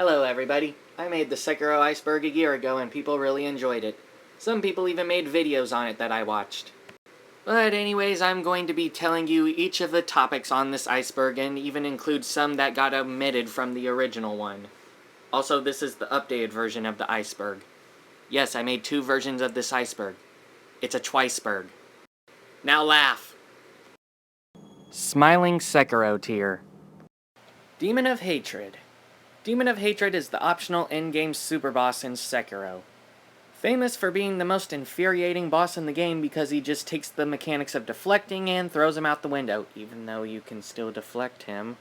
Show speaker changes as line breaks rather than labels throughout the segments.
Hello everybody, I made the Sekiro Iceberg a year ago and people really enjoyed it. Some people even made videos on it that I watched. But anyways, I'm going to be telling you each of the topics on this iceberg and even include some that got omitted from the original one. Also, this is the updated version of the iceberg. Yes, I made 2 versions of this iceberg. It's a Tw-Iceberg. Now laugh! Smiling Sekiro tier. Demon of Hatred. Demon of Hatred is the optional endgame super boss in Sekiro. Famous for being the most infuriating boss in the game because he just takes the mechanics of deflecting and throws him out the window, even though you can still deflect him.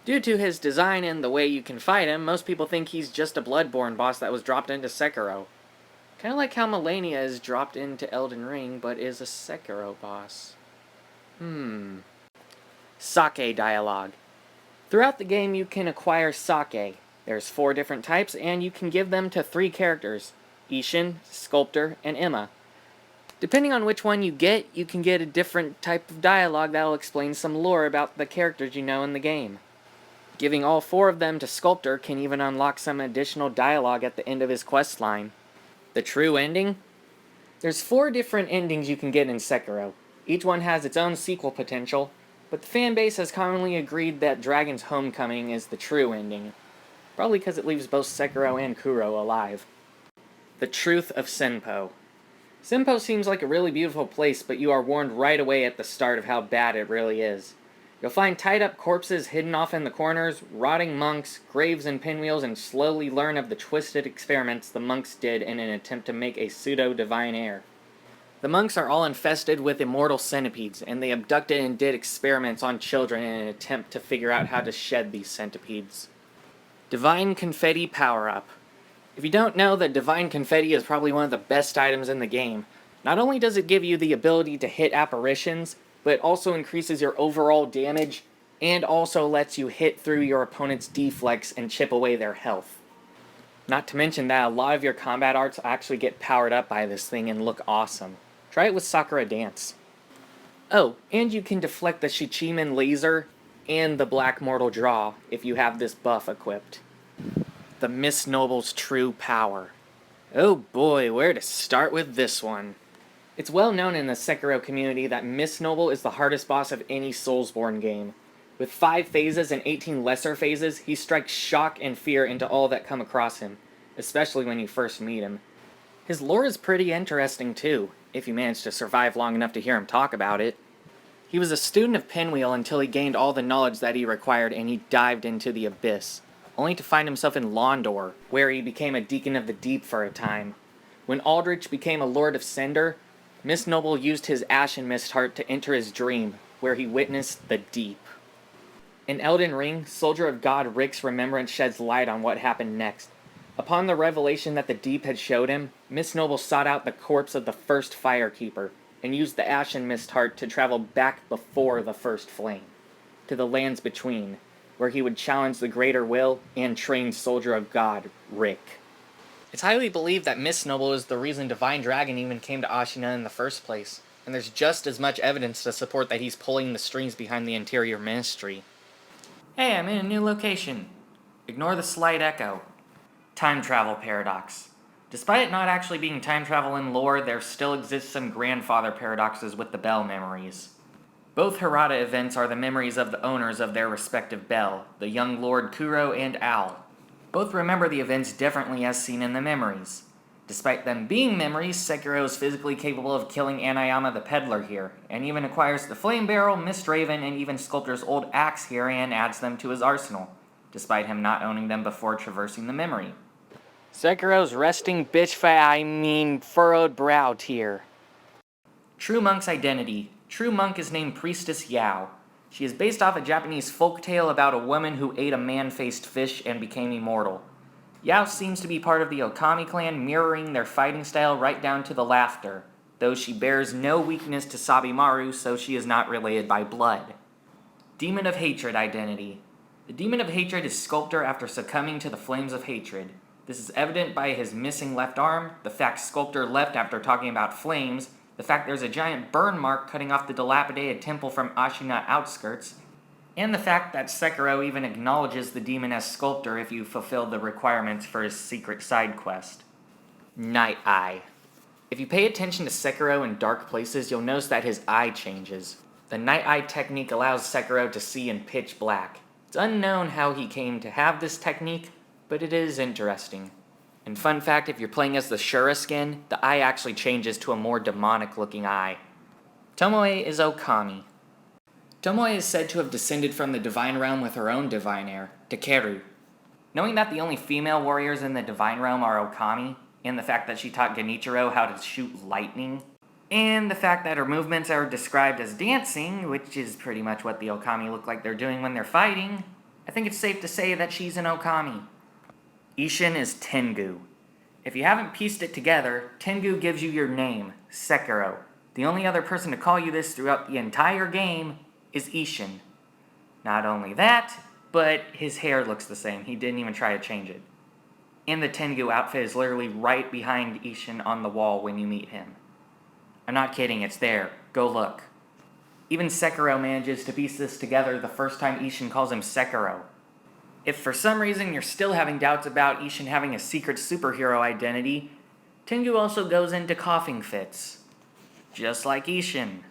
Due to his design and the way you can fight him, most people think he's just a Bloodborne boss that was dropped into Sekiro. Kinda like how Malenia is dropped into Elden Ring, but is a Sekiro boss. Sake dialogue. Throughout the game you can acquire sake. There's 4 different types, and you can give them to 3 characters: Ishin, Sculptor, and Emma. Depending on which one you get, you can get a different type of dialogue that'll explain some lore about the characters you know in the game. Giving all 4 of them to Sculptor can even unlock some additional dialogue at the end of his questline. The true ending? There's 4 different endings you can get in Sekiro. Each one has its own sequel potential, but the fanbase has commonly agreed that Dragon's Homecoming is the true ending. Probably because it leaves both Sekiro and Kuro alive. The Truth of Senpo. Senpo seems like a really beautiful place, but you are warned right away at the start of how bad it really is. You'll find tied up corpses hidden off in the corners, rotting monks, graves and pinwheels, and slowly learn of the twisted experiments the monks did in an attempt to make a pseudo-divine heir. The monks are all infested with immortal centipedes, and they abducted and did experiments on children in an attempt to figure out how to shed these centipedes. Divine Confetti Power-Up. If you don't know, the Divine Confetti is probably one of the best items in the game. Not only does it give you the ability to hit apparitions, but it also increases your overall damage, and also lets you hit through your opponent's deflex and chip away their health. Not to mention that a lot of your combat arts actually get powered up by this thing and look awesome. Try it with Sakura Dance. Oh, and you can deflect the Shichiman laser and the Black Mortal Draw if you have this buff equipped. The Miss Noble's true power. Oh boy, where to start with this one? It's well known in the Sekiro community that Miss Noble is the hardest boss of any Soulsborne game. With 5 phases and 18 lesser phases, he strikes shock and fear into all that come across him, especially when you first meet him. His lore is pretty interesting too, if you manage to survive long enough to hear him talk about it. He was a student of Pinwheel until he gained all the knowledge that he required and he dived into the abyss, only to find himself in Londor, where he became a Deacon of the Deep for a time. When Aldrich became a Lord of Cinder, Miss Noble used his Ashen Mist Heart to enter his dream, where he witnessed the Deep. In Elden Ring, Soldier of God Rick's remembrance sheds light on what happened next. Upon the revelation that the Deep had showed him, Miss Noble sought out the corpse of the first Firekeeper, and used the Ashen Mist Heart to travel back before the first flame, to the lands between, where he would challenge the Greater Will and train Soldier of God Rick. It's highly believed that Miss Noble is the reason Divine Dragon even came to Ashina in the first place, and there's just as much evidence to support that he's pulling the strings behind the Interior Ministry. Hey, I'm in a new location. Ignore the slight echo. Time travel paradox. Despite it not actually being time travel in lore, there still exists some grandfather paradoxes with the Bell memories. Both Hirata events are the memories of the owners of their respective Bell, the young Lord Kuro and Owl. Both remember the events differently as seen in the memories. Despite them being memories, Sekiro is physically capable of killing Anayama the Peddler here, and even acquires the Flame Barrel, Mist Raven, and even Sculptor's old axe here and adds them to his arsenal, despite him not owning them before traversing the memory. Sekiro's resting furrowed brow tier. True Monk's identity. True Monk is named Priestess Yao. She is based off a Japanese folktale about a woman who ate a man-faced fish and became immortal. Yao seems to be part of the Okami clan, mirroring their fighting style right down to the laughter, though she bears no weakness to Kusabi Maru, so she is not related by blood. Demon of Hatred identity. The Demon of Hatred is Sculptor after succumbing to the flames of hatred. This is evident by his missing left arm, the fact Sculptor left after talking about flames, the fact there's a giant burn mark cutting off the dilapidated temple from Ashina outskirts, And the fact that Sekiro even acknowledges the demon as Sculptor if you fulfill the requirements for his secret side quest. Night Eye. If you pay attention to Sekiro in dark places, you'll notice that his eye changes. The Night Eye technique allows Sekiro to see in pitch black. It's unknown how he came to have this technique, but it is interesting. And fun fact, if you're playing as the Shura skin, the eye actually changes to a more demonic looking eye. Tomawe is Okami. Tomawe is said to have descended from the Divine Realm with her own divine heir, Takeru. Knowing that the only female warriors in the Divine Realm are Okami, and the fact that she taught Genichiro how to shoot lightning, and the fact that her movements are described as dancing, which is pretty much what the Okami look like they're doing when they're fighting, I think it's safe to say that she's an Okami. Ishin is Tengu. If you haven't pieced it together, Tengu gives you your name, Sekiro. The only other person to call you this throughout the entire game is Ishin. Not only that, but his hair looks the same. He didn't even try to change it. And the Tengu outfit is literally right behind Ishin on the wall when you meet him. I'm not kidding, it's there. Go look. Even Sekiro manages to piece this together the first time Ishin calls him Sekiro. If for some reason you're still having doubts about Ishin having a secret superhero identity, Tengu also goes into coughing fits. Just like Ishin.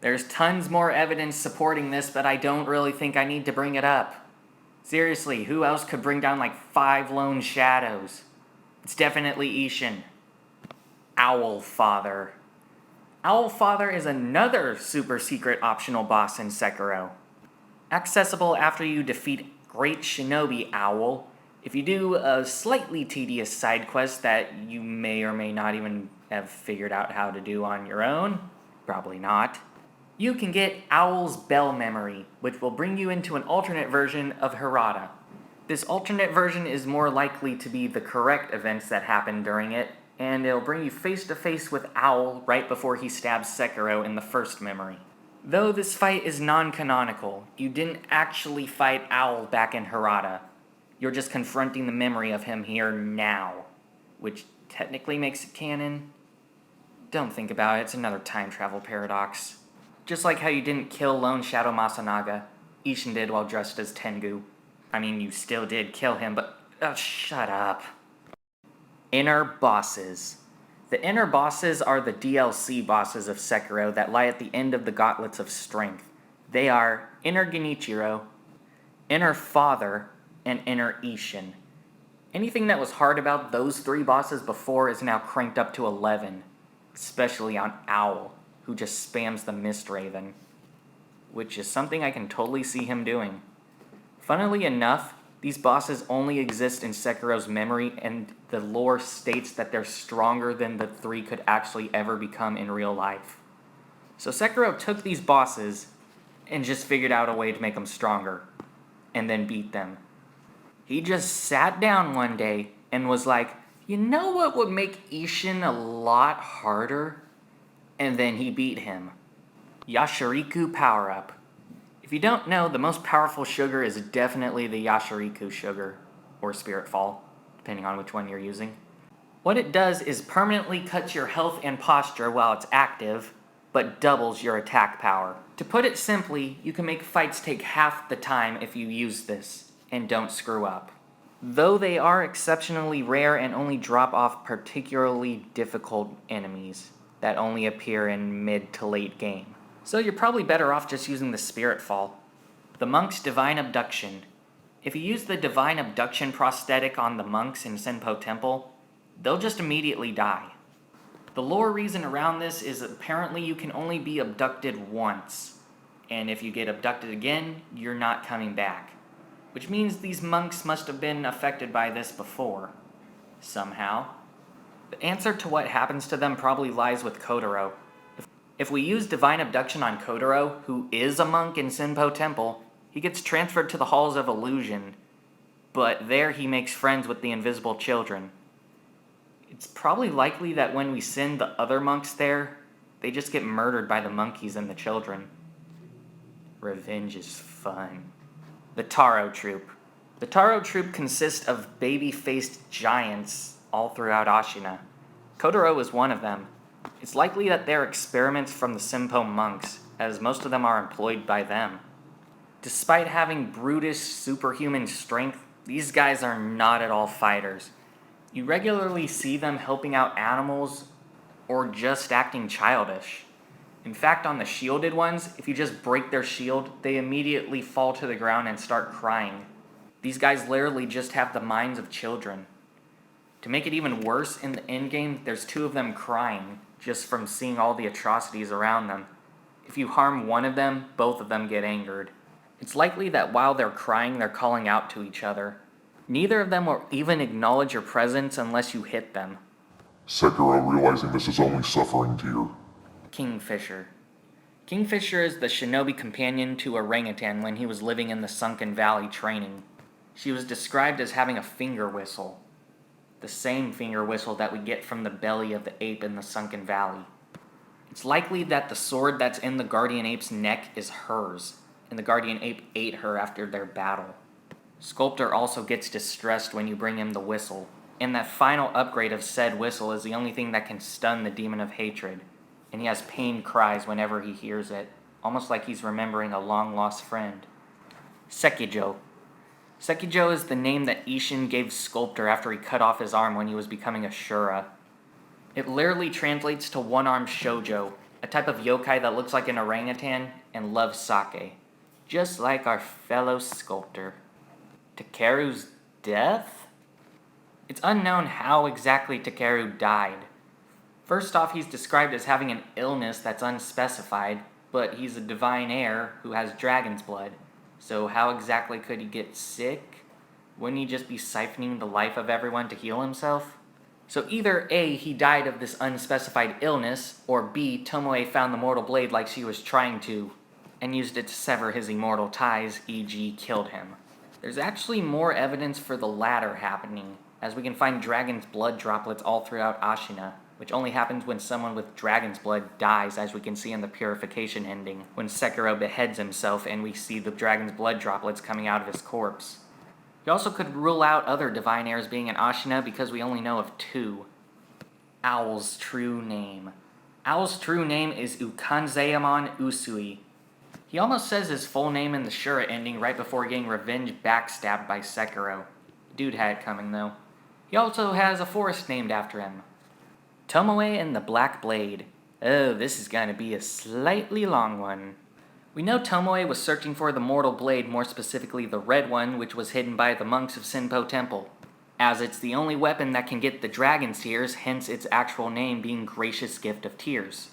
There's tons more evidence supporting this, but I don't really think I need to bring it up. Seriously, who else could bring down like 5 lone shadows? It's definitely Ishin. Owl Father. Owl Father is another super secret optional boss in Sekiro. Accessible after you defeat Great Shinobi Owl. If you do a slightly tedious side quest that you may or may not even have figured out how to do on your own, probably not, you can get Owl's Bell Memory, which will bring you into an alternate version of Hirata. This alternate version is more likely to be the correct events that happen during it, and it'll bring you face to face with Owl right before he stabs Sekiro in the first memory. Though this fight is non-canonical, you didn't actually fight Owl back in Hirata. You're just confronting the memory of him here now, which technically makes it canon. Don't think about it, it's another time travel paradox. Just like how you didn't kill Lone Shadow Masanaga, Ishin did while dressed as Tengu. I mean, you still did kill him, but shut up. Inner Bosses. The inner bosses are the DLC bosses of Sekiro that lie at the end of the Gauntlets of Strength. They are Inner Genichiro, Inner Father, and Inner Ishin. Anything that was hard about those 3 bosses before is now cranked up to 11, especially on Owl, who just spams the Mist Raven, which is something I can totally see him doing. Funnily enough, these bosses only exist in Sekiro's memory, and the lore states that they're stronger than the 3 could actually ever become in real life. So Sekiro took these bosses and just figured out a way to make them stronger, and then beat them. He just sat down one day and was like, you know what would make Ishin a lot harder? And then he beat him. Yashiriku Power-Up. If you don't know, the most powerful sugar is definitely the Yashiriku sugar, or Spirit Fall, depending on which one you're using. What it does is permanently cuts your health and posture while it's active, but doubles your attack power. To put it simply, you can make fights take half the time if you use this, and don't screw up. Though they are exceptionally rare and only drop off particularly difficult enemies that only appear in mid to late game. So you're probably better off just using the Spirit Fall. The Monk's Divine Abduction. If you use the Divine Abduction prosthetic on the monks in Senpo Temple, they'll just immediately die. The lore reason around this is apparently you can only be abducted once, and if you get abducted again, you're not coming back. Which means these monks must have been affected by this before, somehow. The answer to what happens to them probably lies with Kotaro. If we use Divine Abduction on Kotaro, who is a monk in Senpo Temple, he gets transferred to the Halls of Illusion, but there he makes friends with the Invisible Children. It's probably likely that when we send the other monks there, they just get murdered by the monkeys and the children. Revenge is fun. The Taro Troop. The Taro Troop consists of baby-faced giants all throughout Ashina. Kotaro is one of them. It's likely that they're experiments from the Senpo monks, as most of them are employed by them. Despite having brutish superhuman strength, these guys are not at all fighters. You regularly see them helping out animals or just acting childish. In fact, on the shielded ones, if you just break their shield, they immediately fall to the ground and start crying. These guys literally just have the minds of children. To make it even worse, in the endgame, there's 2 of them crying, just from seeing all the atrocities around them. If you harm one of them, both of them get angered. It's likely that while they're crying, they're calling out to each other. Neither of them will even acknowledge your presence unless you hit them.
Sekiro, realizing this is only suffering tier.
Kingfisher. Kingfisher is the shinobi companion to Orangutan when he was living in the Sunken Valley training. She was described as having a finger whistle. The same finger whistle that we get from the belly of the ape in the Sunken Valley. It's likely that the sword that's in the guardian ape's neck is hers, and the guardian ape ate her after their battle. Sculptor also gets distressed when you bring him the whistle, and that final upgrade of said whistle is the only thing that can stun the demon of hatred, and he has pain cries whenever he hears it, almost like he's remembering a long-lost friend. Sekijo. Sekijo is the name that Ishin gave Sculptor after he cut off his arm when he was becoming a Shura. It literally translates to one-armed shoujo, a type of yokai that looks like an orangutan and loves sake, just like our fellow Sculptor. Takeru's death? It's unknown how exactly Takeru died. First off, he's described as having an illness that's unspecified, but he's a divine heir who has dragon's blood. So how exactly could he get sick? Wouldn't he just be siphoning the life of everyone to heal himself? So either A, he died of this unspecified illness, or B, Tomawe found the mortal blade like she was trying to, and used it to sever his immortal ties, e.g. killed him. There's actually more evidence for the latter happening, as we can find dragon's blood droplets all throughout Ashina, which only happens when someone with dragon's blood dies, as we can see in the purification ending, when Sekiro beheads himself and we see the dragon's blood droplets coming out of his corpse. You also could rule out other divine heirs being in Ashina because we only know of 2. Owl's true name. Owl's true name is Ukanzayamon Usui. He almost says his full name in the Shura ending right before getting revenge backstabbed by Sekiro. Dude had it coming though. He also has a forest named after him. Tomawe and the Black Blade. Oh, this is gonna be a slightly long one. We know Tomawe was searching for the mortal blade, more specifically the red one, which was hidden by the monks of Senpo Temple, as it's the only weapon that can get the dragon's tears, hence its actual name being Gracious Gift of Tears.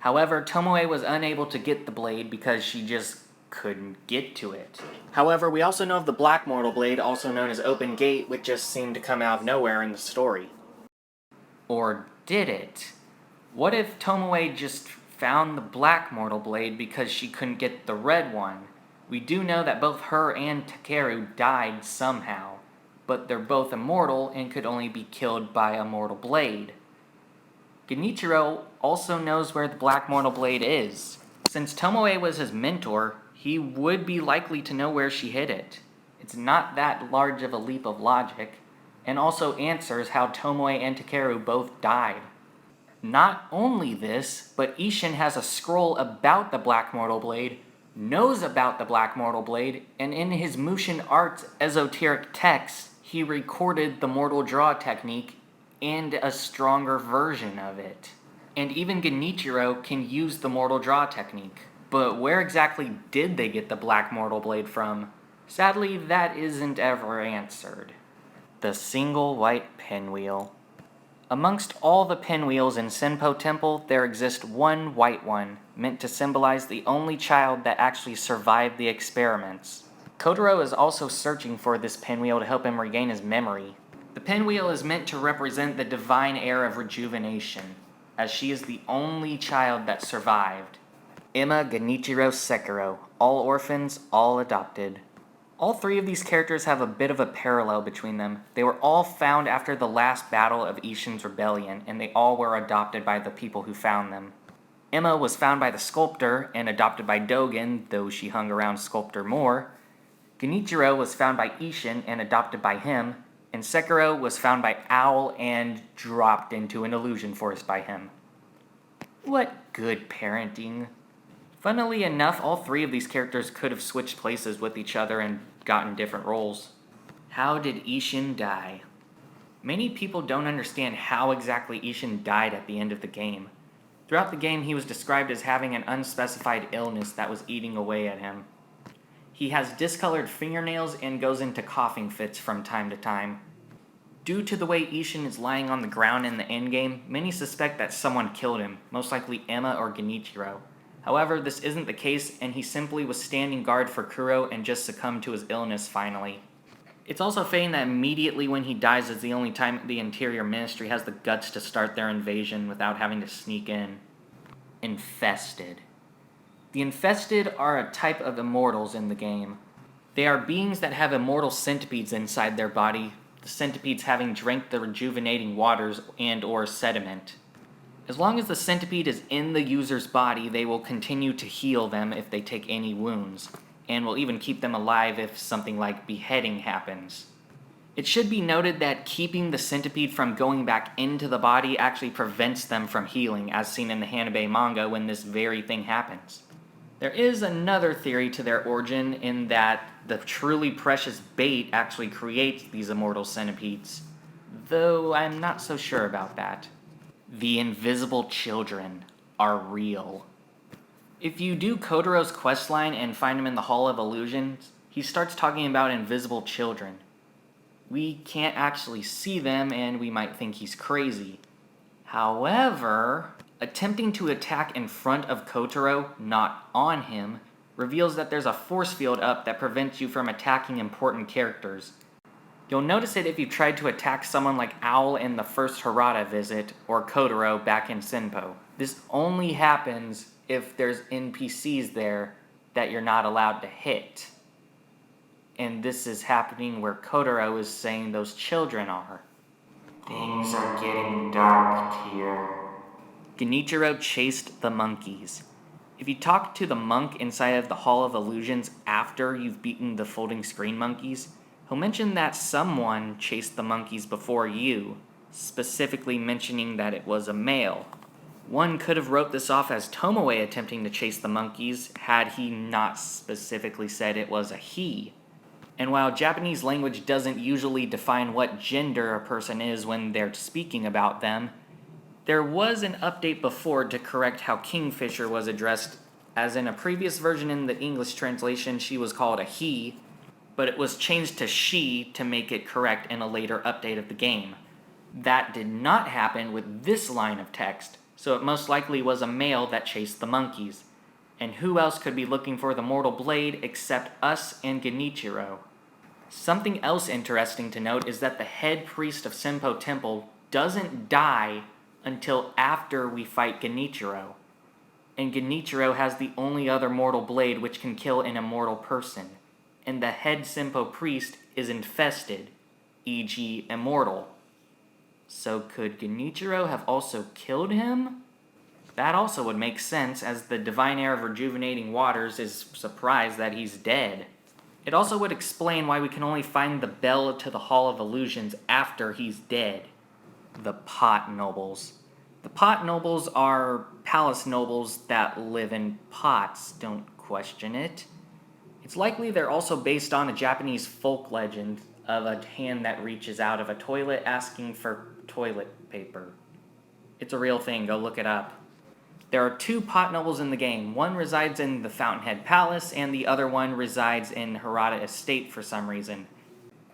However, Tomawe was unable to get the blade because she just couldn't get to it. However, we also know of the Black Mortal Blade, also known as Open Gate, which just seemed to come out of nowhere in the story. Or did it? What if Tomawe just found the Black Mortal Blade because she couldn't get the red one? We do know that both her and Takeru died somehow, but they're both immortal and could only be killed by a mortal blade. Genichiro also knows where the Black Mortal Blade is. Since Tomawe was his mentor, he would be likely to know where she hid it. It's not that large of a leap of logic, and also answers how Tomawe and Takeru both died. Not only this, but Ishin has a scroll about the Black Mortal Blade, knows about the Black Mortal Blade, and in his Mushin Arts esoteric text, he recorded the Mortal Draw technique and a stronger version of it. And even Genichiro can use the Mortal Draw technique. But where exactly did they get the Black Mortal Blade from? Sadly, that isn't ever answered. The single white pinwheel. Amongst all the pinwheels in Senpo Temple, there exists one white one, meant to symbolize the only child that actually survived the experiments. Kotaro is also searching for this pinwheel to help him regain his memory. The pinwheel is meant to represent the divine heir of rejuvenation, as she is the only child that survived. Emma, Genichiro, Sekiro, all orphans, all adopted. All 3 of these characters have a bit of a parallel between them. They were all found after the last battle of Ishin's rebellion, and they all were adopted by the people who found them. Emma was found by the Sculptor and adopted by Dogen, though she hung around Sculptor more. Genichiro was found by Ishin and adopted by him, and Sekiro was found by Owl and dropped into an illusion forest by him. What good parenting. Funnily enough, all three of these characters could have switched places with each other and gotten different roles. How did Ishin die? Many people don't understand how exactly Ishin died at the end of the game. Throughout the game, he was described as having an unspecified illness that was eating away at him. He has discolored fingernails and goes into coughing fits from time to time. Due to the way Ishin is lying on the ground in the endgame, many suspect that someone killed him, most likely Emma or Genichiro. However, this isn't the case, and he simply was standing guard for Kuro and just succumbed to his illness finally. It's also fitting that immediately when he dies is the only time the Interior Ministry has the guts to start their invasion without having to sneak in. Infested. The Infested are a type of immortals in the game. They are beings that have immortal centipedes inside their body, the centipedes having drank the rejuvenating waters and or sediment. As long as the centipede is in the user's body, they will continue to heal them if they take any wounds, and will even keep them alive if something like beheading happens. It should be noted that keeping the centipede from going back into the body actually prevents them from healing, as seen in the Hanabe manga when this very thing happens. There is another theory to their origin in that the truly precious bait actually creates these immortal centipedes, though I'm not so sure about that. The invisible children are real. If you do Kotaro's questline and find him in the Hall of Illusions, he starts talking about invisible children. We can't actually see them, and we might think he's crazy. However, attempting to attack in front of Kotaro, not on him, reveals that there's a force field up that prevents you from attacking important characters. You'll notice it if you tried to attack someone like Owl in the first Harada visit, or Kotaro back in Senpo. This only happens if there's NPCs there that you're not allowed to hit. And this is happening where Kotaro is saying those children are. Things are getting dark here. Genichiro chased the monkeys. If you talk to the monk inside of the Hall of Illusions after you've beaten the folding screen monkeys, he'll mention that someone chased the monkeys before you, specifically mentioning that it was a male. One could have wrote this off as Tomawe attempting to chase the monkeys had he not specifically said it was a he. And while Japanese language doesn't usually define what gender a person is when they're speaking about them, there was an update before to correct how Kingfisher was addressed, as in a previous version in the English translation she was called a he, but it was changed to she to make it correct in a later update of the game. That did not happen with this line of text, so it most likely was a male that chased the monkeys. And who else could be looking for the mortal blade except us and Genichiro? Something else interesting to note is that the head priest of Senpo Temple doesn't die until after we fight Genichiro. And Genichiro has the only other mortal blade which can kill an immortal person. And the head Senpo priest is infested, e.g. immortal. So could Genichiro have also killed him? That also would make sense, as the divine heir of rejuvenating waters is surprised that he's dead. It also would explain why we can only find the bell to the Hall of Illusions after he's dead. The pot nobles. The pot nobles are palace nobles that live in pots, don't question it. It's likely they're also based on a Japanese folk legend of a hand that reaches out of a toilet asking for toilet paper. It's a real thing, go look it up. There are two pot nobles in the game. One resides in the Fountainhead Palace, and the other one resides in Harada Estate for some reason,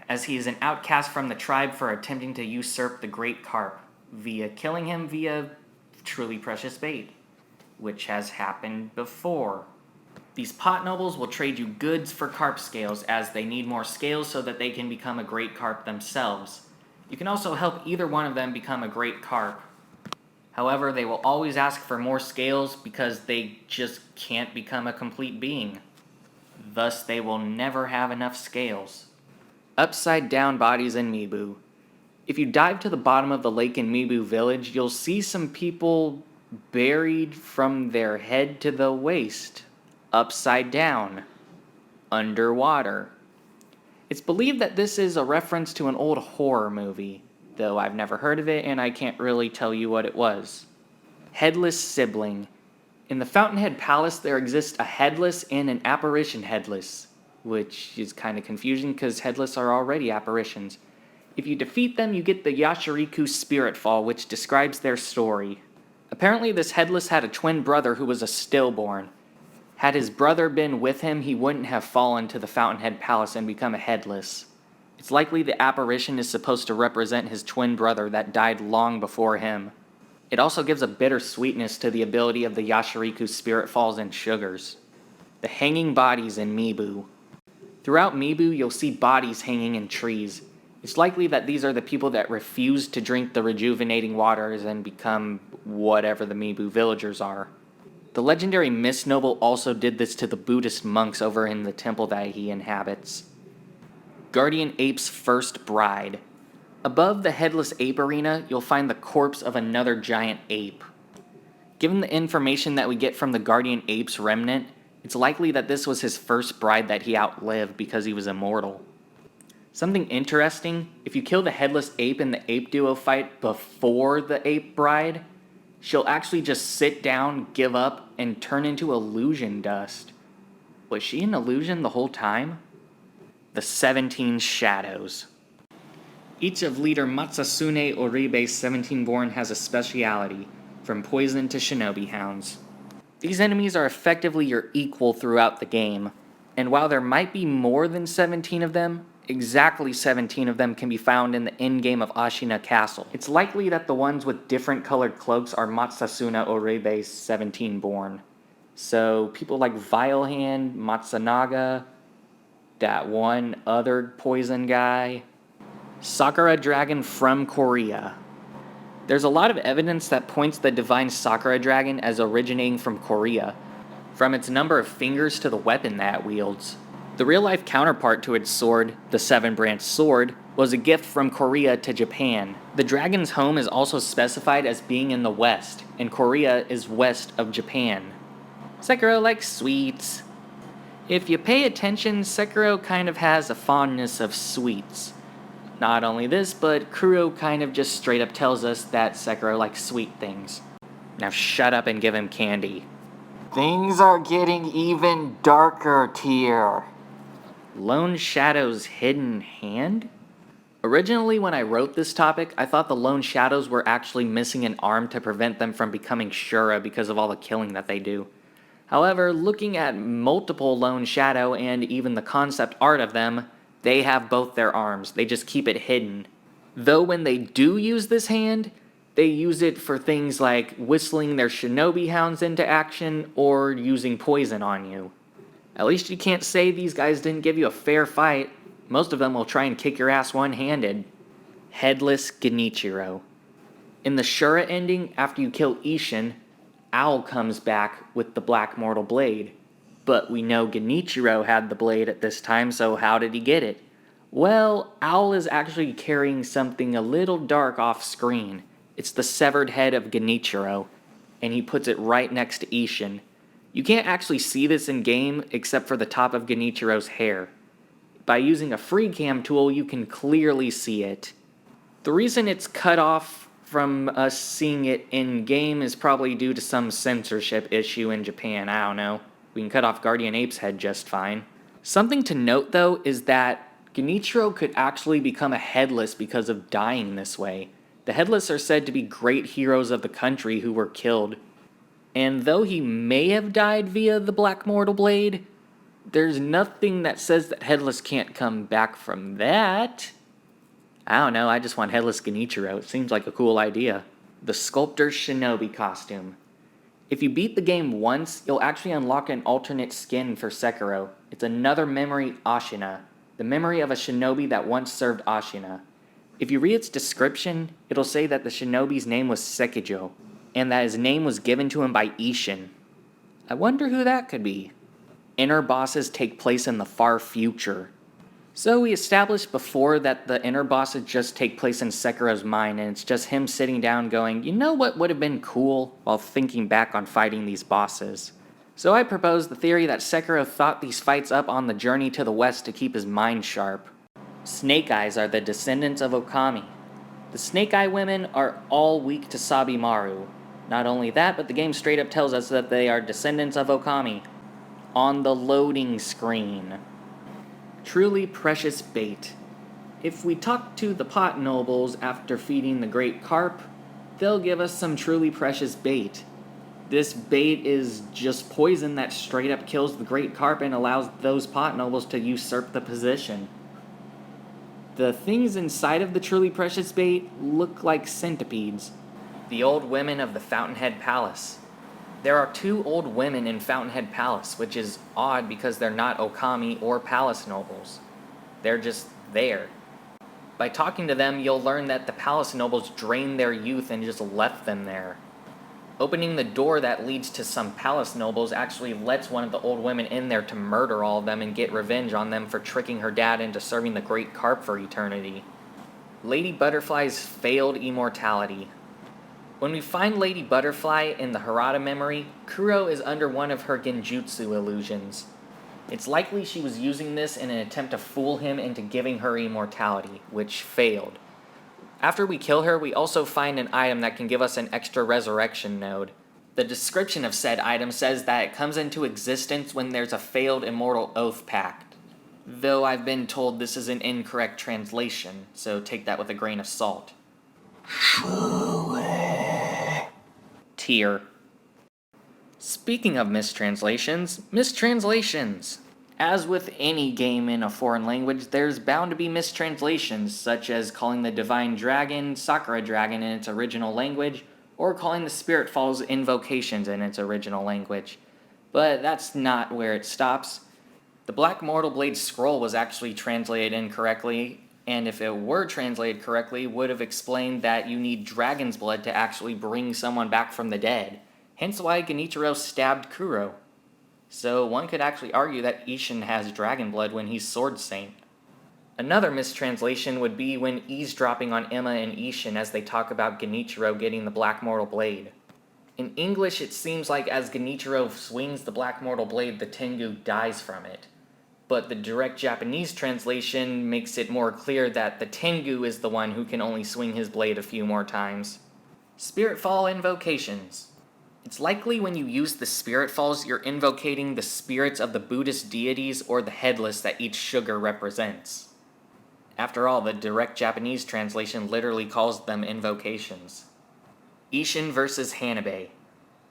as he is an outcast from the tribe for attempting to usurp the Great Carp, via killing him via truly precious bait, which has happened before. These pot nobles will trade you goods for carp scales, as they need more scales so that they can become a great carp themselves. You can also help either one of them become a great carp. However, they will always ask for more scales because they just can't become a complete being. Thus, they will never have enough scales. Upside down bodies in Meebu. If you dive to the bottom of the lake in Meebu village, you'll see some people buried from their head to the waist, upside down, underwater. It's believed that this is a reference to an old horror movie, though I've never heard of it and I can't really tell you what it was. Headless Sibling. In the Fountainhead Palace, there exists a Headless and an Apparition Headless, which is kind of confusing because Headless are already apparitions. If you defeat them, you get the Yashiriku Spirit Fall, which describes their story. Apparently, this Headless had a twin brother who was a stillborn. Had his brother been with him, he wouldn't have fallen to the Fountainhead Palace and become a Headless. It's likely the apparition is supposed to represent his twin brother that died long before him. It also gives a bitter sweetness to the ability of the Yashiriku Spirit Falls and Sugars. The hanging bodies in Meebu. Throughout Meebu, you'll see bodies hanging in trees. It's likely that these are the people that refuse to drink the rejuvenating waters and become whatever the Meebu villagers are. The legendary Mist Noble also did this to the Buddhist monks over in the temple that he inhabits. Guardian Ape's First Bride. Above the Headless Ape Arena, you'll find the corpse of another giant ape. Given the information that we get from the Guardian Ape's remnant, it's likely that this was his first bride that he outlived because he was immortal. Something interesting, if you kill the Headless Ape in the Ape Duo fight before the Ape Bride, she'll actually just sit down, give up, and turn into illusion dust. Was she an illusion the whole time? The 17 Shadows. Each of leader Matsasune Oribe's 17-born has a speciality, from poison to shinobi hounds. These enemies are effectively your equal throughout the game, and while there might be more than 17 of them, exactly 17 of them can be found in the endgame of Ashina Castle. It's likely that the ones with different colored cloaks are Matsasune Oribe's 17-born. So people like Vilehand, Matsunaga, that one other poison guy, Sakura Dragon from Korea. There's a lot of evidence that points the divine Sakura Dragon as originating from Korea, from its number of fingers to the weapon that it wields. The real-life counterpart to its sword, the Seven-Branch Sword, was a gift from Korea to Japan. The dragon's home is also specified as being in the west, and Korea is west of Japan. Sekiro likes sweets. If you pay attention, Sekiro kind of has a fondness of sweets. Not only this, but Kuro kind of just straight up tells us that Sekiro likes sweet things. Now shut up and give him candy.
Things are getting even darker, Tier.
Lone Shadow's hidden hand? Originally, when I wrote this topic, I thought the Lone Shadows were actually missing an arm to prevent them from becoming Shura because of all the killing that they do. However, looking at multiple Lone Shadow and even the concept art of them, they have both their arms, they just keep it hidden. Though when they do use this hand, they use it for things like whistling their shinobi hounds into action or using poison on you. At least you can't say these guys didn't give you a fair fight. Most of them will try and kick your ass one-handed. Headless Genichiro. In the Shura ending, after you kill Ishin, Owl comes back with the Black Mortal Blade. But we know Genichiro had the blade at this time, so how did he get it? Well, Owl is actually carrying something a little dark off screen. It's the severed head of Genichiro, and he puts it right next to Ishin. You can't actually see this in game except for the top of Genichiro's hair. By using a free cam tool, you can clearly see it. The reason it's cut off from us seeing it in game is probably due to some censorship issue in Japan, I don't know. We can cut off Guardian Ape's head just fine. Something to note though is that Genichiro could actually become a Headless because of dying this way. The Headless are said to be great heroes of the country who were killed. And though he may have died via the Black Mortal Blade, there's nothing that says that Headless can't come back from that. I don't know, I just want Headless Genichiro. It seems like a cool idea. The Sculptor Shinobi costume. If you beat the game once, you'll actually unlock an alternate skin for Sekiro. It's another memory Ashina, the memory of a shinobi that once served Ashina. If you read its description, it'll say that the shinobi's name was Sekijo, and that his name was given to him by Ishin. I wonder who that could be. Inner bosses take place in the far future. So we established before that the inner bosses just take place in Sekiro's mind, and it's just him sitting down going, you know what would have been cool, while thinking back on fighting these bosses. So I proposed the theory that Sekiro thought these fights up on the journey to the west to keep his mind sharp. Snake Eyes are the descendants of Okami. The Snake Eye women are all weak to Sabi Maru. Not only that, but the game straight up tells us that they are descendants of Okami. On the loading screen. Truly precious bait. If we talk to the pot nobles after feeding the great carp, they'll give us some truly precious bait. This bait is just poison that straight up kills the great carp and allows those pot nobles to usurp the position. The things inside of the truly precious bait look like centipedes. The old women of the Fountainhead Palace. There are 2 old women in Fountainhead Palace, which is odd because they're not Okami or palace nobles. They're just there. By talking to them, you'll learn that the palace nobles drained their youth and just left them there. Opening the door that leads to some palace nobles actually lets one of the old women in there to murder all of them and get revenge on them for tricking her dad into serving the great carp for eternity. Lady Butterfly's failed immortality. When we find Lady Butterfly in the Harada memory, Kuro is under one of her genjutsu illusions. It's likely she was using this in an attempt to fool him into giving her immortality, which failed. After we kill her, we also find an item that can give us an extra resurrection node. The description of said item says that it comes into existence when there's a failed immortal oath pact. Though I've been told this is an incorrect translation, so take that with a grain of salt. Tier. Speaking of mistranslations. As with any game in a foreign language, there's bound to be mistranslations, such as calling the Divine Dragon Sakura Dragon in its original language, or calling the Spirit Falls Invocations in its original language. But that's not where it stops. The Black Mortal Blade scroll was actually translated incorrectly, and if it were translated correctly, would have explained that you need dragon's blood to actually bring someone back from the dead. Hence why Genichiro stabbed Kuro. So one could actually argue that Ishin has dragon blood when he's Sword Saint. Another mistranslation would be when eavesdropping on Emma and Ishin as they talk about Genichiro getting the Black Mortal Blade. In English, it seems like as Genichiro swings the Black Mortal Blade, the Tengu dies from it. But the direct Japanese translation makes it more clear that the Tengu is the one who can only swing his blade a few more times. Spirit Fall Invocations. It's likely when you use the Spirit Falls, you're invocating the spirits of the Buddhist deities or the headless that each sugar represents. After all, the direct Japanese translation literally calls them invocations. Ishin vs. Hanabe.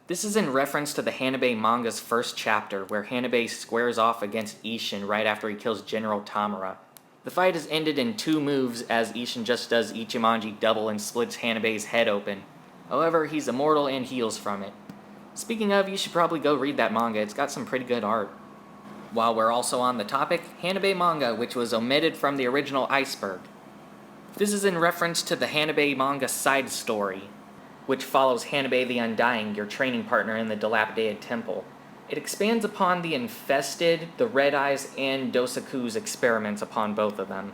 This is in reference to the Hanabe manga's first chapter, where Hanabe squares off against Ishin right after he kills General Tamura. The fight is ended in 2 moves, as Ishin just does Ichimonji double and splits Hanabe's head open. However, he's immortal and heals from it. Speaking of, you should probably go read that manga, it's got some pretty good art. While we're also on the topic, Hanabe manga, which was omitted from the original Iceberg. This is in reference to the Hanabe manga side story, which follows Hanabe the Undying, your training partner in the dilapidated temple. It expands upon the Infested, the Red Eyes, and Dosaku's experiments upon both of them.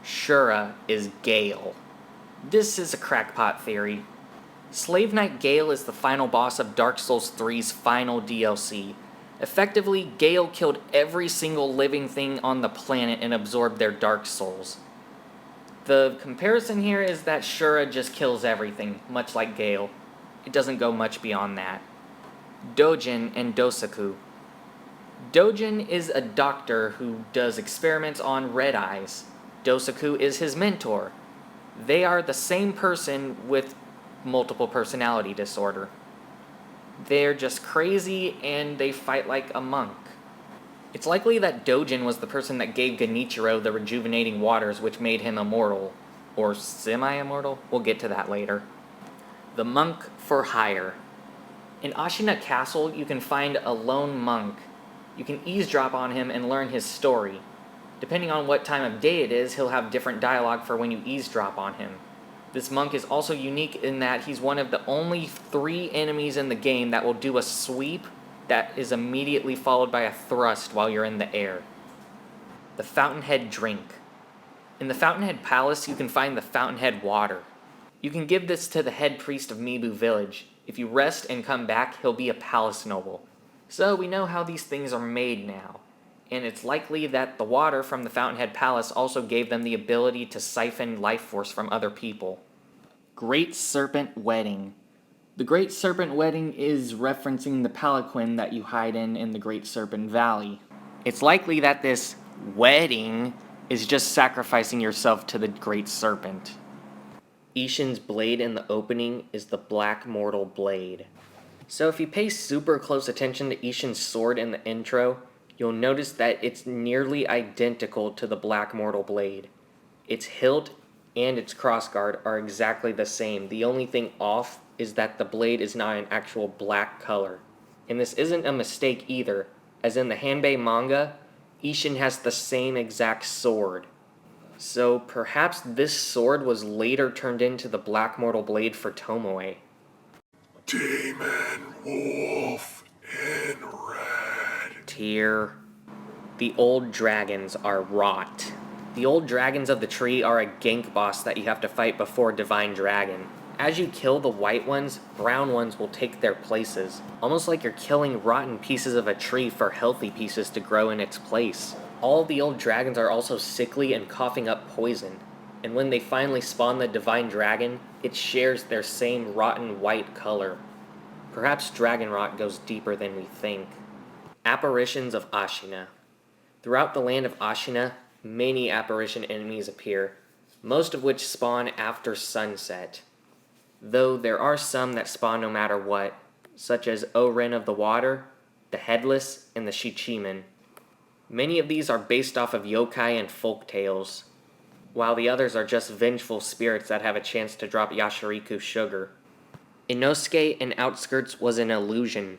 Shura is Gale. This is a crackpot theory. Slave Knight Gale is the final boss of Dark Souls 3's final DLC. Effectively, Gale killed every single living thing on the planet and absorbed their Dark Souls. The comparison here is that Shura just kills everything, much like Gale. It doesn't go much beyond that. Dojin and Dosaku. Dojin is a doctor who does experiments on Red Eyes. Dosaku is his mentor. They are the same person with multiple personality disorder. They're just crazy and they fight like a monk. It's likely that Dojin was the person that gave Genichiro the rejuvenating waters which made him immortal. Or semi-immortal? We'll get to that later. The Monk for Hire. In Ashina Castle, you can find a lone monk. You can eavesdrop on him and learn his story. Depending on what time of day it is, he'll have different dialogue for when you eavesdrop on him. This monk is also unique in that he's one of the only 3 enemies in the game that will do a sweep that is immediately followed by a thrust while you're in the air. The Fountainhead Drink. In the Fountainhead Palace, you can find the Fountainhead Water. You can give this to the head priest of Meebu Village. If you rest and come back, he'll be a palace noble. So we know how these things are made now. And it's likely that the water from the Fountainhead Palace also gave them the ability to siphon life force from other people. Great Serpent Wedding. The Great Serpent Wedding is referencing the palanquin that you hide in the Great Serpent Valley. It's likely that this wedding is just sacrificing yourself to the Great Serpent. Ishin's blade in the opening is the Black Mortal Blade. So if you pay super close attention to Ishin's sword in the intro, you'll notice that it's nearly identical to the Black Mortal Blade. Its hilt and its crossguard are exactly the same. The only thing off is that the blade is not an actual black color. And this isn't a mistake either, as in the Hanbei manga, Ishin has the same exact sword. So perhaps this sword was later turned into the Black Mortal Blade for Tomawe.
Demon Wolf in red.
Tear. The old dragons are rot. The old dragons of the tree are a gank boss that you have to fight before Divine Dragon. As you kill the white ones, brown ones will take their places, almost like you're killing rotten pieces of a tree for healthy pieces to grow in its place. All the old dragons are also sickly and coughing up poison, and when they finally spawn the Divine Dragon, it shares their same rotten white color. Perhaps dragon rot goes deeper than we think. Apparitions of Ashina. Throughout the land of Ashina, many apparition enemies appear, most of which spawn after sunset. Though there are some that spawn no matter what, such as Oren of the Water, the Headless, and the Shichiman. Many of these are based off of yokai and folk tales, while the others are just vengeful spirits that have a chance to drop Yashiriku sugar. Inosuke in Outskirts was an illusion.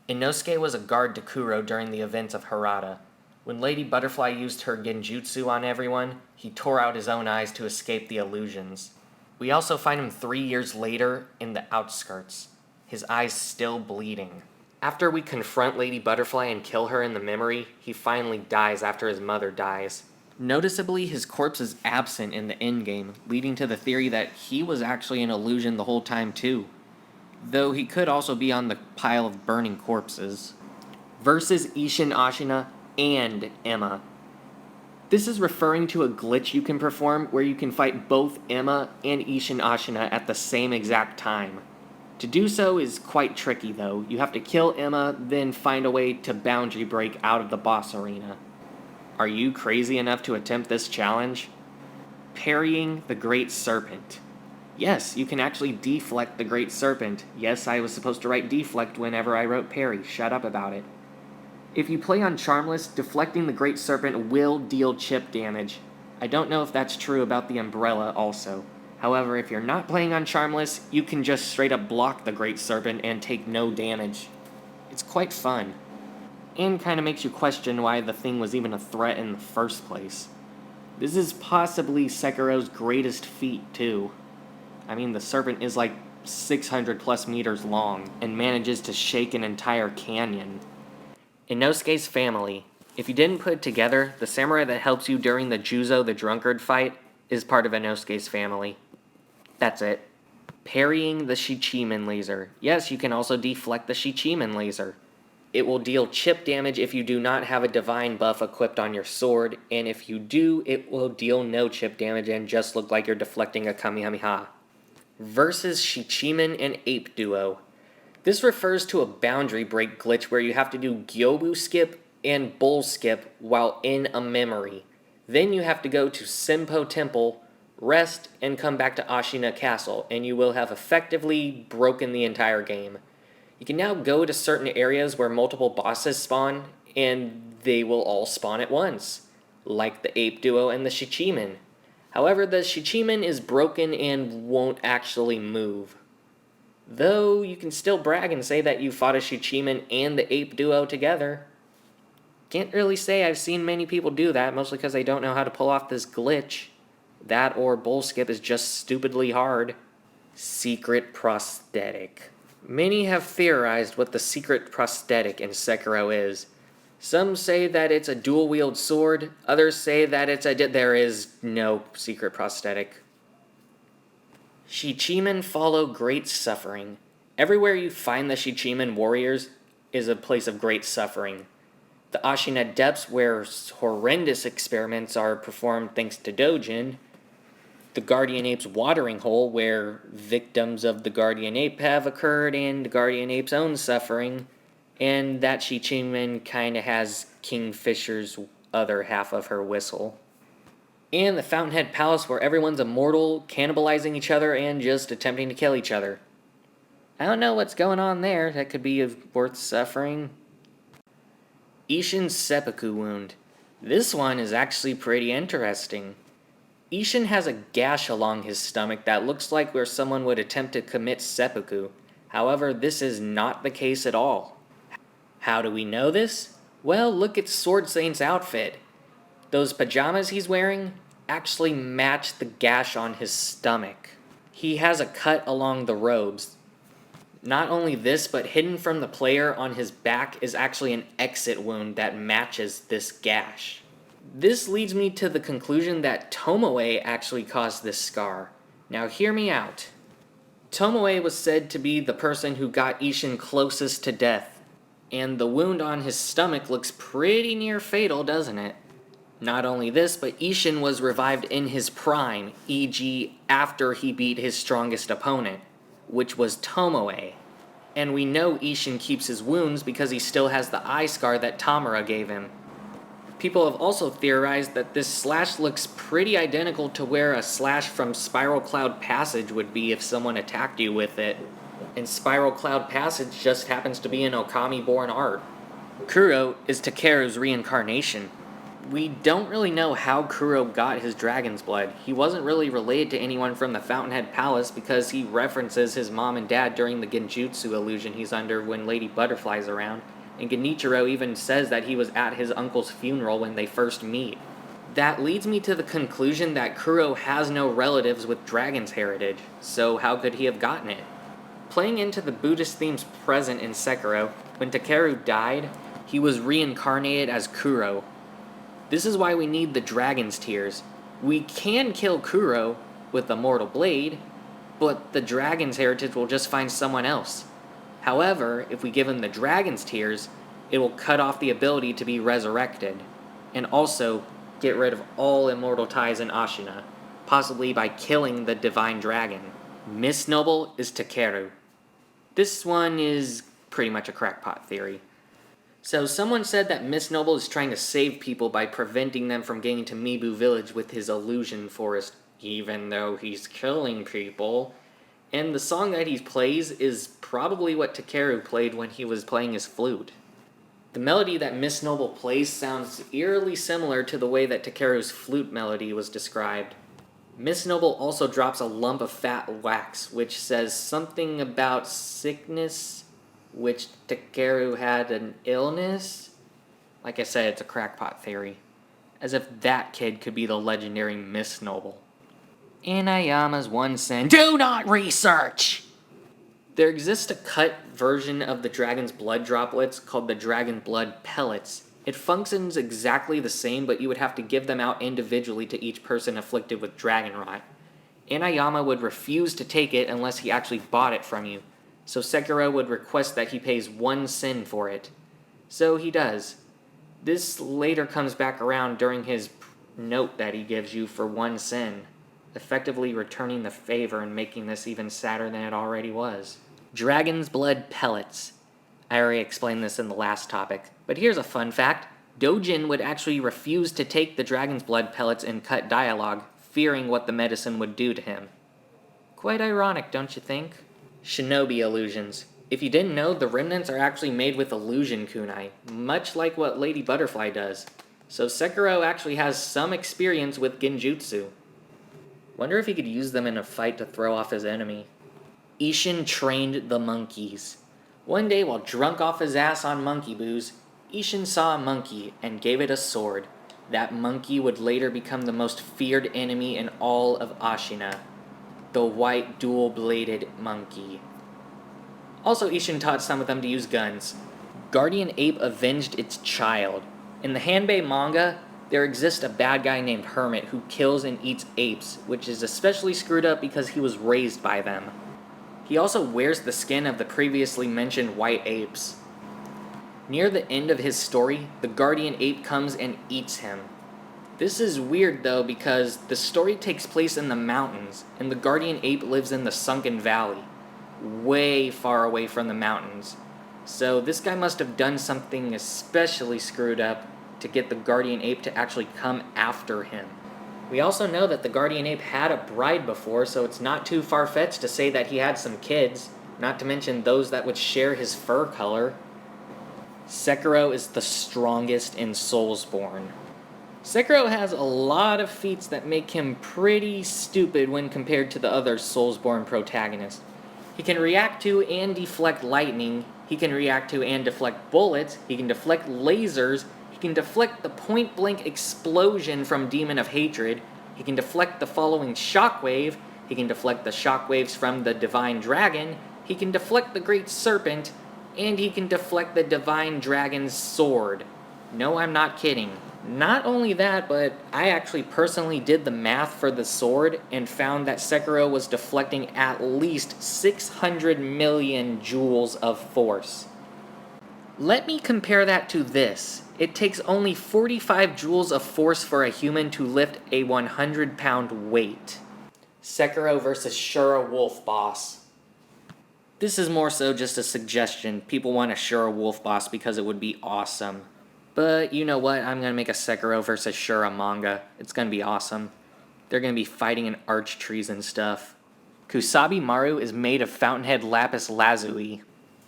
Inosuke was a guard to Kuro during the events of Harada. When Lady Butterfly used her genjutsu on everyone, he tore out his own eyes to escape the illusions. We also find him 3 years later in the Outskirts, his eyes still bleeding. After we confront Lady Butterfly and kill her in the memory, he finally dies after his mother dies. Noticeably, his corpse is absent in the endgame, leading to the theory that he was actually an illusion the whole time too. Though he could also be on the pile of burning corpses. Versus Ishin Ashina and Emma. This is referring to a glitch you can perform where you can fight both Emma and Ishin Ashina at the same exact time. To do so is quite tricky though. You have to kill Emma, then find a way to boundary break out of the boss arena. Are you crazy enough to attempt this challenge? Parrying the Great Serpent. Yes, you can actually deflect the Great Serpent. Yes, I was supposed to write deflect whenever I wrote parry. Shut up about it. If you play on Charmless, deflecting the Great Serpent will deal chip damage. I don't know if that's true about the Umbrella also. However, if you're not playing on Charmless, you can just straight up block the Great Serpent and take no damage. It's quite fun. And kinda makes you question why the thing was even a threat in the first place. This is possibly Sekiro's greatest feat too. I mean, the Serpent is like 600 plus meters long and manages to shake an entire canyon. Inosuke's family. If you didn't put it together, the samurai that helps you during the Juzo the Drunkard fight is part of Inosuke's family. That's it. Parrying the Shichiman laser. Yes, you can also deflect the Shichiman laser. It will deal chip damage if you do not have a divine buff equipped on your sword, and if you do, it will deal no chip damage and just look like you're deflecting a Kamehameha. Versus Shichiman and Ape Duo. This refers to a boundary break glitch where you have to do Gyobu skip and Bull skip while in a memory. Then you have to go to Senpo Temple, rest, and come back to Ashina Castle, and you will have effectively broken the entire game. You can now go to certain areas where multiple bosses spawn, and they will all spawn at once, like the Ape Duo and the Shichiman. However, the Shichiman is broken and won't actually move. Though, you can still brag and say that you fought a Shichiman and the Ape Duo together. Can't really say I've seen many people do that, mostly because they don't know how to pull off this glitch. That or Bull Skip is just stupidly hard. Secret Prosthetic. Many have theorized what the secret prosthetic in Sekiro is. Some say that it's a dual-wield sword, others say that there is no secret prosthetic. Shichiman follow great suffering. Everywhere you find the Shichiman warriors is a place of great suffering. The Ashina depths where horrendous experiments are performed thanks to Dojin, the Guardian Ape's watering hole, where victims of the Guardian Ape have occurred and the Guardian Ape's own suffering, and that Shichiman kind of has Kingfisher's other half of her whistle. And the Fountainhead Palace, where everyone's immortal, cannibalizing each other, and just attempting to kill each other. I don't know what's going on there. That could be worth suffering. Ishin's Seppaku Wound. This one is actually pretty interesting. Ishin has a gash along his stomach that looks like where someone would attempt to commit seppuku. However, this is not the case at all. How do we know this? Well, look at Sword Saint's outfit. Those pajamas he's wearing actually match the gash on his stomach. He has a cut along the robes. Not only this, but hidden from the player on his back is actually an exit wound that matches this gash. This leads me to the conclusion that Tomawe actually caused this scar. Now hear me out. Tomawe was said to be the person who got Ishin closest to death, and the wound on his stomach looks pretty near fatal, doesn't it? Not only this, but Ishin was revived in his prime, e.g. after he beat his strongest opponent, which was Tomawe. And we know Ishin keeps his wounds because he still has the eye scar that Tamura gave him. People have also theorized that this slash looks pretty identical to where a slash from Spiral Cloud Passage would be if someone attacked you with it. And Spiral Cloud Passage just happens to be an Okami-born art. Kuro is Takeru's reincarnation. We don't really know how Kuro got his dragon's blood. He wasn't really related to anyone from the Fountainhead Palace because he references his mom and dad during the genjutsu illusion he's under when Lady Butterfly's around, and Genichiro even says that he was at his uncle's funeral when they first meet. That leads me to the conclusion that Kuro has no relatives with dragon's heritage, so how could he have gotten it? Playing into the Buddhist themes present in Sekiro, when Takeru died, he was reincarnated as Kuro. This is why we need the Dragon's Tears. We can kill Kuro with the Mortal Blade, but the Dragon's Heritage will just find someone else. However, if we give him the Dragon's Tears, it will cut off the ability to be resurrected, and also get rid of all immortal ties in Ashina, possibly by killing the Divine Dragon. Miss Noble is Takeru. This one is pretty much a crackpot theory. So someone said that Miss Noble is trying to save people by preventing them from getting to Meebu village with his illusion forest, even though he's killing people. And the song that he plays is probably what Takeru played when he was playing his flute. The melody that Miss Noble plays sounds eerily similar to the way that Takeru's flute melody was described. Miss Noble also drops a lump of fat wax, which says something about sickness, which Takeru had an illness? Like I said, it's a crackpot theory. As if that kid could be the legendary Miss Noble. Inayama's one sin. Do not research! There exists a cut version of the dragon's blood droplets called the dragon blood pellets. It functions exactly the same, but you would have to give them out individually to each person afflicted with dragon rot. Inayama would refuse to take it unless he actually bought it from you. So Sekiro would request that he pays 1 sin for it. So he does. This later comes back around during his note that he gives you for 1 sin, effectively returning the favor and making this even sadder than it already was. Dragon's blood pellets. I already explained this in the last topic, but here's a fun fact. Dojin would actually refuse to take the dragon's blood pellets in cut dialogue, fearing what the medicine would do to him. Quite ironic, don't you think? Shinobi Illusions. If you didn't know, the remnants are actually made with illusion kunai, much like what Lady Butterfly does. So Sekiro actually has some experience with genjutsu. Wonder if he could use them in a fight to throw off his enemy. Ishin trained the monkeys. One day while drunk off his ass on monkey booze, Ishin saw a monkey and gave it a sword. That monkey would later become the most feared enemy in all of Ashina. The white dual-bladed monkey. Also, Ishin taught some of them to use guns. Guardian Ape avenged its child. In the Hanbei manga, there exists a bad guy named Hermit who kills and eats apes, which is especially screwed up because he was raised by them. He also wears the skin of the previously mentioned white apes. Near the end of his story, the Guardian Ape comes and eats him. This is weird though because the story takes place in the mountains, and the guardian ape lives in the sunken valley, way far away from the mountains. So this guy must have done something especially screwed up to get the guardian ape to actually come after him. We also know that the guardian ape had a bride before, so it's not too far-fetched to say that he had some kids, not to mention those that would share his fur color. Sekiro is the strongest in Soulsborne. Sekiro has a lot of feats that make him pretty stupid when compared to the other Soulsborne protagonists. He can react to and deflect lightning, he can react to and deflect bullets, he can deflect lasers, he can deflect the point-blank explosion from Demon of Hatred, he can deflect the following shockwave, he can deflect the shockwaves from the Divine Dragon, he can deflect the Great Serpent, and he can deflect the Divine Dragon's sword. No, I'm not kidding. Not only that, but I actually personally did the math for the sword and found that Sekiro was deflecting at least 600 million joules of force. Let me compare that to this. It takes only 45 joules of force for a human to lift a 100-pound weight. Sekiro versus Shura Wolf Boss. This is more so just a suggestion. People want a Shura Wolf Boss because it would be awesome. But you know what, I'm going to make a Sekiro versus Shura manga. It's going to be awesome. They're going to be fighting in arch trees and stuff. Kusabi Maru is made of Fountainhead lapis lazuli.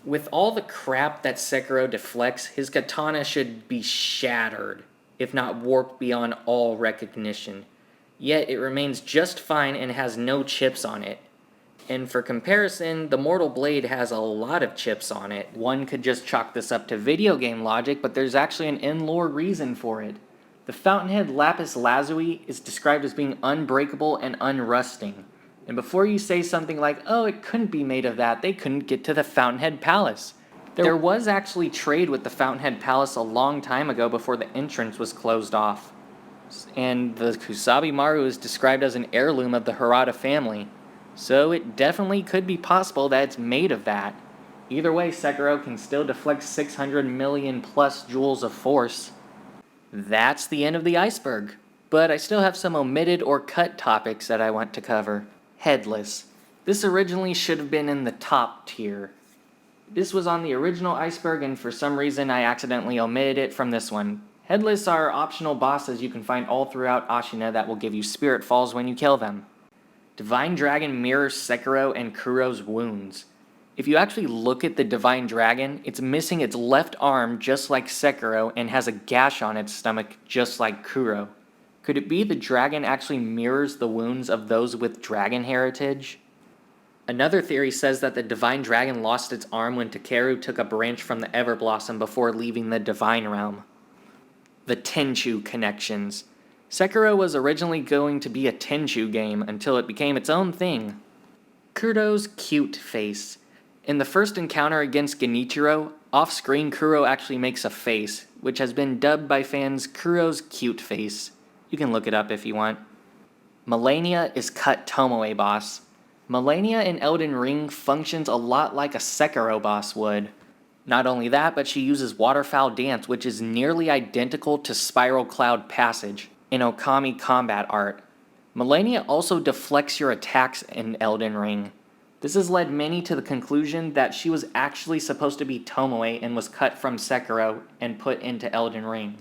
With all the crap that Sekiro deflects, his katana should be shattered, if not warped beyond all recognition. Yet it remains just fine and has no chips on it. And for comparison, the Mortal Blade has a lot of chips on it. One could just chalk this up to video game logic, but there's actually an in-lore reason for it. The Fountainhead lapis lazuli is described as being unbreakable and unrusting. And before you say something like, oh, it couldn't be made of that, they couldn't get to the Fountainhead Palace. There was actually trade with the Fountainhead Palace a long time ago before the entrance was closed off. And the Kusabi Maru is described as an heirloom of the Harada family. So it definitely could be possible that it's made of that. Either way, Sekiro can still deflect 600 million plus joules of force. That's the end of the iceberg. But I still have some omitted or cut topics that I want to cover. Headless. This originally should have been in the top tier. This was on the original iceberg and for some reason I accidentally omitted it from this one. Headless are optional bosses you can find all throughout Ashina that will give you spirit falls when you kill them. Divine Dragon mirrors Sekiro and Kuro's wounds. If you actually look at the Divine Dragon, it's missing its left arm just like Sekiro and has a gash on its stomach just like Kuro. Could it be the dragon actually mirrors the wounds of those with dragon heritage? Another theory says that the Divine Dragon lost its arm when Takeru took a branch from the Everblossom before leaving the Divine Realm. The Tenchu Connections. Sekiro was originally going to be a Tenchu game until it became its own thing. Kuro's cute face. In the first encounter against Genichiro, off-screen Kuro actually makes a face, which has been dubbed by fans Kuro's cute face. You can look it up if you want. Melania is cut Tomawe boss. Melania in Elden Ring functions a lot like a Sekiro boss would. Not only that, but she uses Waterfowl Dance, which is nearly identical to Spiral Cloud Passage in Okami combat art. Melania also deflects your attacks in Elden Ring. This has led many to the conclusion that she was actually supposed to be Tomawe and was cut from Sekiro and put into Elden Ring.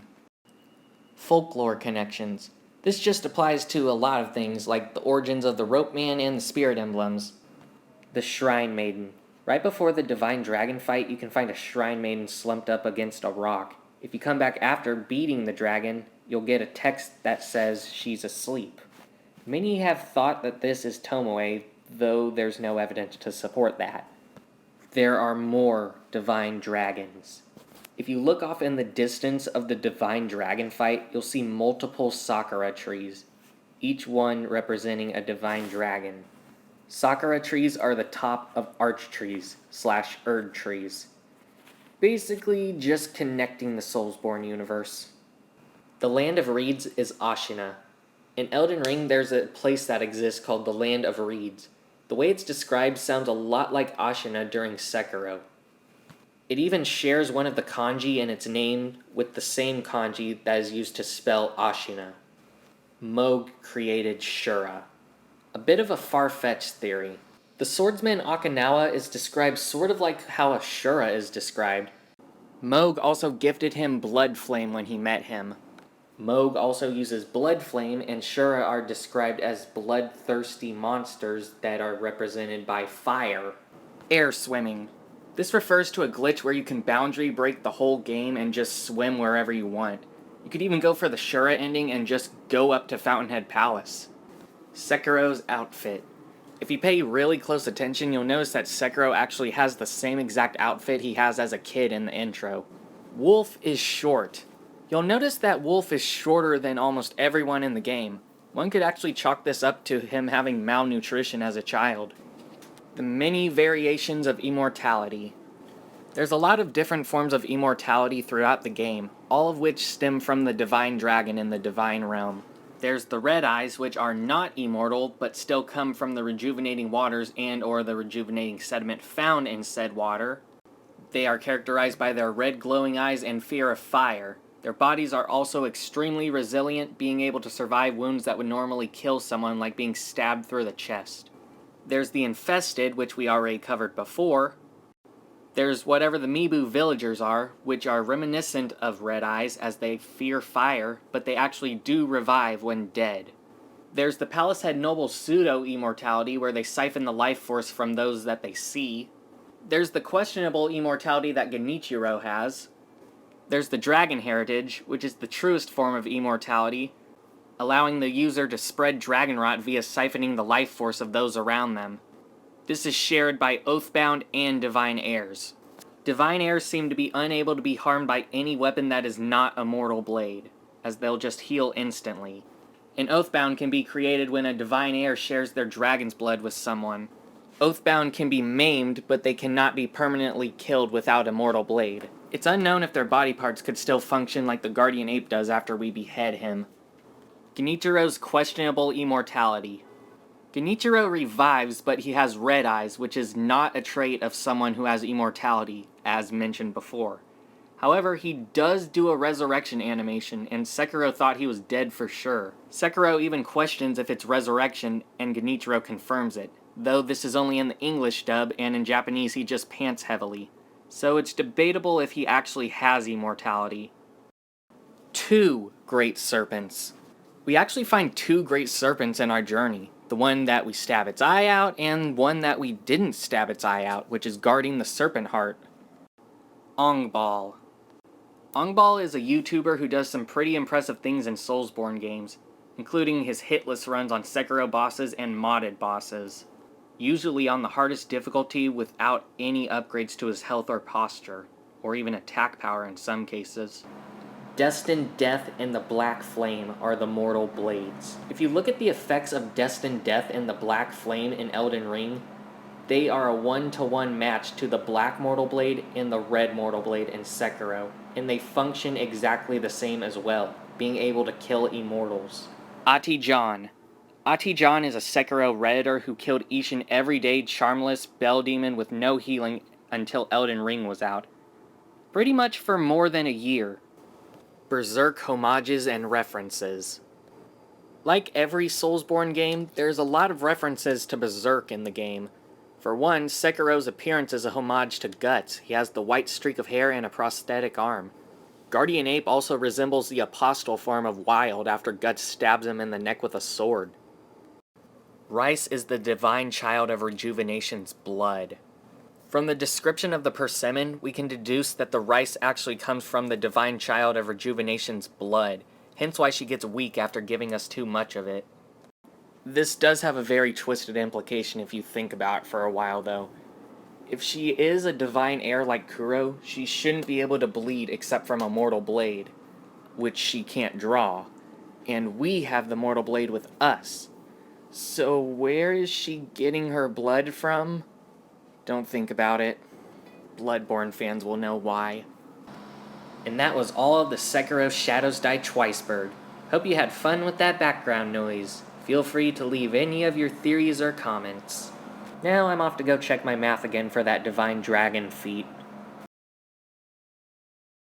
Folklore Connections. This just applies to a lot of things like the origins of the Rope Man and the Spirit Emblems. The Shrine Maiden. Right before the Divine Dragon fight, you can find a Shrine Maiden slumped up against a rock. If you come back after beating the dragon, you'll get a text that says she's asleep. Many have thought that this is Tomawe, though there's no evidence to support that. There are more Divine Dragons. If you look off in the distance of the Divine Dragon fight, you'll see multiple Sakura trees, each one representing a Divine Dragon. Sakura trees are the top of arch trees / Erd trees. Basically just connecting the Soulsborne universe. The Land of Reeds is Ashina. In Elden Ring, there's a place that exists called the Land of Reeds. The way it's described sounds a lot like Ashina during Sekiro. It even shares one of the kanji in its name with the same kanji that is used to spell Ashina. Moog created Shura. A bit of a far-fetched theory. The swordsman Okinawa is described sort of like how a Shura is described. Moog also gifted him Blood Flame when he met him. Moog also uses Blood Flame, and Shura are described as bloodthirsty monsters that are represented by fire. Air swimming. This refers to a glitch where you can boundary break the whole game and just swim wherever you want. You could even go for the Shura ending and just go up to Fountainhead Palace. Sekiro's outfit. If you pay really close attention, you'll notice that Sekiro actually has the same exact outfit he has as a kid in the intro. Wolf is short. You'll notice that Wolf is shorter than almost everyone in the game. One could actually chalk this up to him having malnutrition as a child. The many variations of immortality. There's a lot of different forms of immortality throughout the game, all of which stem from the Divine Dragon in the Divine Realm. There's the Red Eyes, which are not immortal, but still come from the rejuvenating waters and or the rejuvenating sediment found in said water. They are characterized by their red glowing eyes and fear of fire. Their bodies are also extremely resilient, being able to survive wounds that would normally kill someone, like being stabbed through the chest. There's the Infested, which we already covered before. There's whatever the Meebu villagers are, which are reminiscent of Red Eyes as they fear fire, but they actually do revive when dead. There's the Palace Head Noble's pseudo-immortality, where they siphon the life force from those that they see. There's the questionable immortality that Genichiro has. There's the Dragon Heritage, which is the truest form of immortality, allowing the user to spread dragon rot via siphoning the life force of those around them. This is shared by Oathbound and Divine Heirs. Divine Heirs seem to be unable to be harmed by any weapon that is not a mortal blade, as they'll just heal instantly. An Oathbound can be created when a Divine Heir shares their dragon's blood with someone. Oathbound can be maimed, but they cannot be permanently killed without a mortal blade. It's unknown if their body parts could still function like the Guardian Ape does after we behead him. Genichiro's questionable immortality. Genichiro revives, but he has red eyes, which is not a trait of someone who has immortality, as mentioned before. However, he does do a resurrection animation, and Sekiro thought he was dead for sure. Sekiro even questions if it's resurrection, and Genichiro confirms it, though this is only in the English dub, and in Japanese he just pants heavily. So it's debatable if he actually has immortality. 2 Great Serpents. We actually find 2 Great Serpents in our journey. The one that we stab its eye out, and one that we didn't stab its eye out, which is guarding the Serpent Heart. Ongbal. Ongbal is a YouTuber who does some pretty impressive things in Soulsborne games, including his hitless runs on Sekiro bosses and modded bosses, usually on the hardest difficulty without any upgrades to his health or posture, or even attack power in some cases. Destined Death and the Black Flame are the mortal blades. If you look at the effects of Destined Death and the Black Flame in Elden Ring, they are a 1-to-1 match to the Black Mortal Blade and the Red Mortal Blade in Sekiro, and they function exactly the same as well, being able to kill immortals. Ati-Jan. Ati-Jan is a Sekiro redditor who killed Ishin everyday charmless bell demon with no healing until Elden Ring was out. Pretty much for more than a year. Berserk homages and references. Like every Soulsborne game, there's a lot of references to Berserk in the game. For one, Sekiro's appearance is a homage to Guts. He has the white streak of hair and a prosthetic arm. Guardian Ape also resembles the apostle form of Wild after Guts stabs him in the neck with a sword. Rice is the divine child of Rejuvenation's blood. From the description of the persimmon, we can deduce that the rice actually comes from the divine child of Rejuvenation's blood, hence why she gets weak after giving us too much of it. This does have a very twisted implication if you think about it for a while though. If she is a divine heir like Kuro, she shouldn't be able to bleed except from a mortal blade, which she can't draw, and we have the mortal blade with us. So where is she getting her blood from? Don't think about it. Bloodborne fans will know why. And that was all of the Sekiro Shadows Die Twiceberg. Hope you had fun with that background noise. Feel free to leave any of your theories or comments. Now I'm off to go check my math again for that Divine Dragon feat.